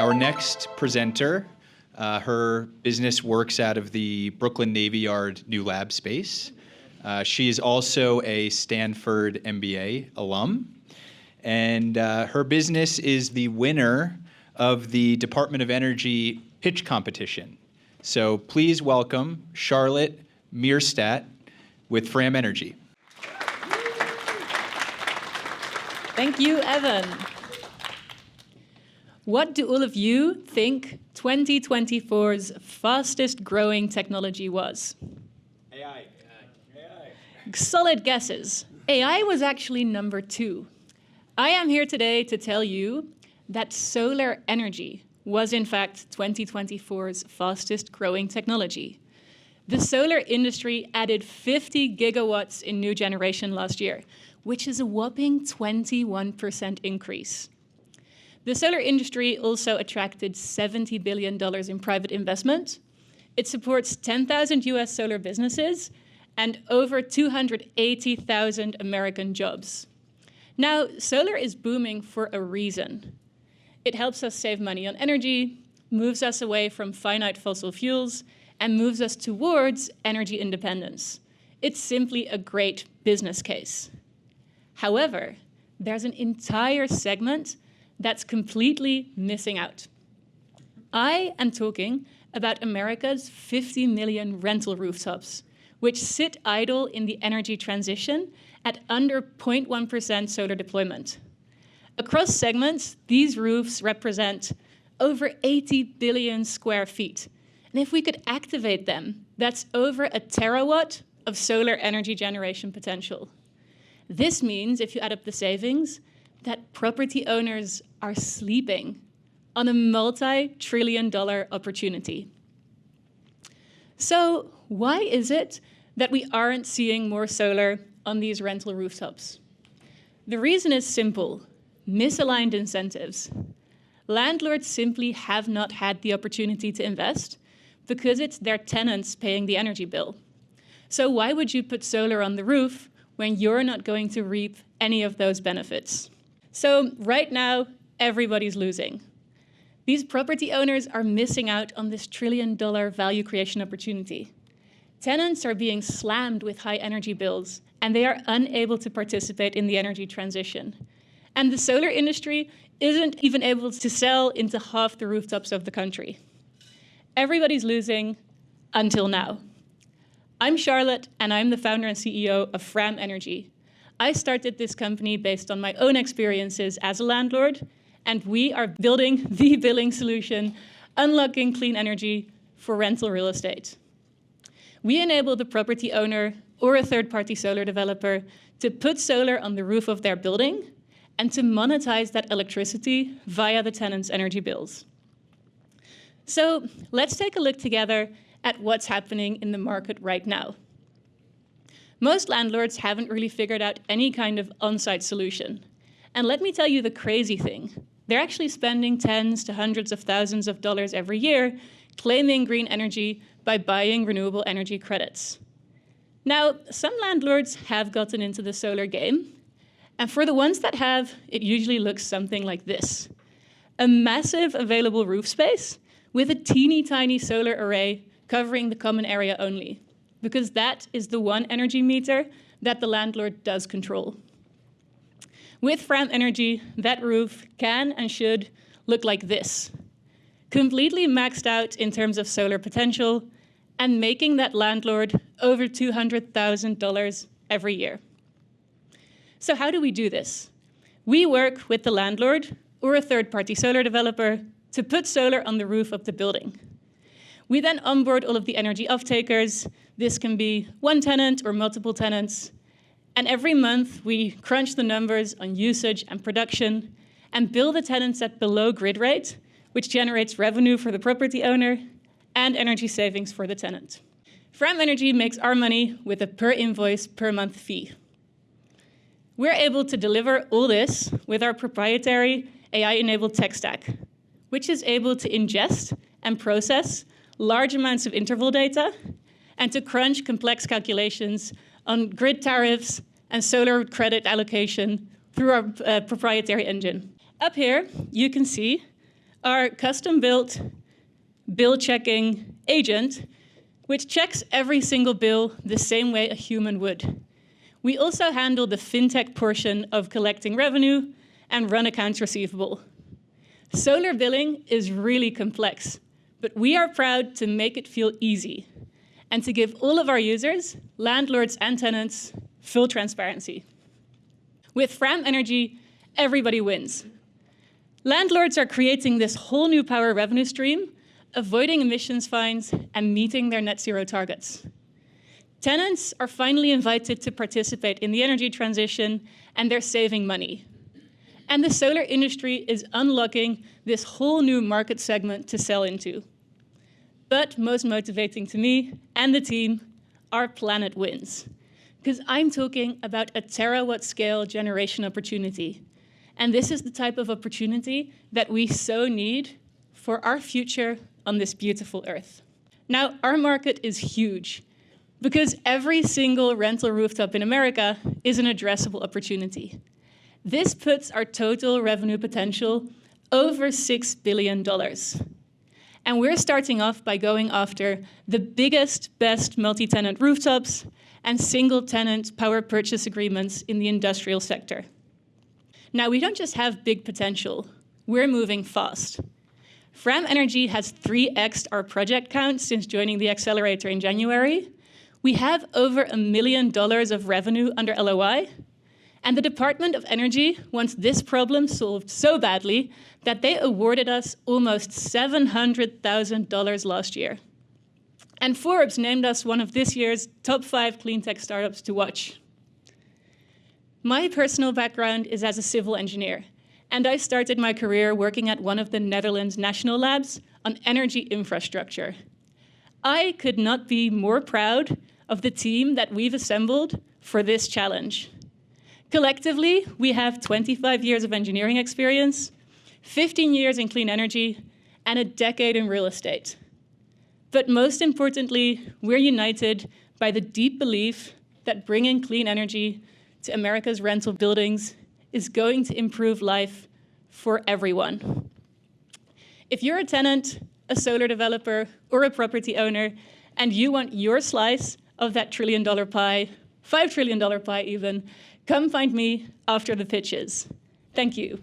Our next presenter, her business works out of the Brooklyn Navy Yard new lab space. She is also a Stanford MBA alum. And her business is the winner of the Department of Energy pitch competition. So please welcome Charlotte Meerstadt with Fram Energy. Thank you, Evan. What do all of you think 2024's fastest growing technology was? AI. Solid guesses. AI was actually number 2. I am here today to tell you that solar energy was in fact 2024's fastest growing technology. The solar industry added 50 gigawatts in new generation last year, which is a whopping 21% increase. The solar industry also attracted $70 billion in private investment. It supports 10,000 US solar businesses and over 280,000 American jobs. Now, solar is booming for a reason. It helps us save money on energy, moves us away from finite fossil fuels, and moves us towards energy independence. It's simply a great business case. However, there's an entire segment that's completely missing out. I am talking about America's 50 million rental rooftops, which sit idle in the energy transition at under 0.1% solar deployment. Across segments, these roofs represent over 80 billion square feet. And if we could activate them, that's over a terawatt of solar energy generation potential. This means, if you add up the savings, that property owners are sleeping on a multi-trillion-dollar opportunity. So why is it that we aren't seeing more solar on these rental rooftops? The reason is simple: misaligned incentives. Landlords simply have not had the opportunity to invest because it's their tenants paying the energy bill. So why would you put solar on the roof when you're not going to reap any of those benefits? So right now, everybody's losing. These property owners are missing out on this trillion-dollar value creation opportunity. Tenants are being slammed with high energy bills, and they are unable to participate in the energy transition. And the solar industry isn't even able to sell into half the rooftops of the country. Everybody's losing until now. I'm Charlotte, and I'm the founder and CEO of Fram Energy. I started this company based on my own experiences as a landlord, and we are building the billing solution, unlocking clean energy for rental real estate. We enable the property owner or a third-party solar developer to put solar on the roof of their building and to monetize that electricity via the tenant's energy bills. So let's take a look together at what's happening in the market right now. Most landlords haven't really figured out any kind of on-site solution. And let me tell you the crazy thing. They're actually spending tens to hundreds of thousands of dollars every year claiming green energy by buying renewable energy credits. Now, some landlords have gotten into the solar game. And for the ones that have, it usually looks something like this: a massive available roof space with a teeny tiny solar array covering the common area only, because that is the one energy meter that the landlord does control. With Fram Energy, that roof can and should look like this, completely maxed out in terms of solar potential and making that landlord over $200,000 every year. So how do we do this? We work with the landlord or a third-party solar developer to put solar on the roof of the building. We then onboard all of the energy off-takers. This can be one tenant or multiple tenants. And every month, we crunch the numbers on usage and production and bill the tenants at below grid rate, which generates revenue for the property owner and energy savings for the tenant. Fram Energy makes our money with a per invoice per month fee. We're able to deliver all this with our proprietary AI-enabled tech stack, which is able to ingest and process large amounts of interval data and to crunch complex calculations on grid tariffs and solar credit allocation through our proprietary engine. Up here, you can see our custom-built bill-checking agent, which checks every single bill the same way a human would. We also handle the fintech portion of collecting revenue and run accounts receivable. Solar billing is really complex, but we are proud to make it feel easy and to give all of our users, landlords and tenants, full transparency. With Fram Energy, everybody wins. Landlords are creating this whole new power revenue stream, avoiding emissions fines and meeting their net zero targets. Tenants are finally invited to participate in the energy transition, and they're saving money. And the solar industry is unlocking this whole new market segment to sell into. But most motivating to me and the team, our planet wins. Because I'm talking about a terawatt scale generation opportunity. And this is the type of opportunity that we so need for our future on this beautiful Earth. Now, our market is huge because every single rental rooftop in America is an addressable opportunity. This puts our total revenue potential over $6 billion. And we're starting off by going after the biggest, best multi-tenant rooftops and single-tenant power purchase agreements in the industrial sector. Now, we don't just have big potential, we're moving fast. Fram Energy has 3x'd our project count since joining the Accelerator in January. We have over $1 million of revenue under LOI, and the Department of Energy wants this problem solved so badly that they awarded us almost $700,000 last year. And Forbes named us one of this year's top 5 clean tech startups to watch. My personal background is as a civil engineer, and I started my career working at one of the Netherlands' national labs on energy infrastructure. I could not be more proud of the team that we've assembled for this challenge. Collectively, we have 25 years of engineering experience, 15 years in clean energy, and a decade in real estate. But most importantly, we're united by the deep belief that bringing clean energy to America's rental buildings is going to improve life for everyone. If you're a tenant, a solar developer, or a property owner, and you want your slice of that $1 trillion pie, $5 trillion pie even, come find me after the pitches. Thank you.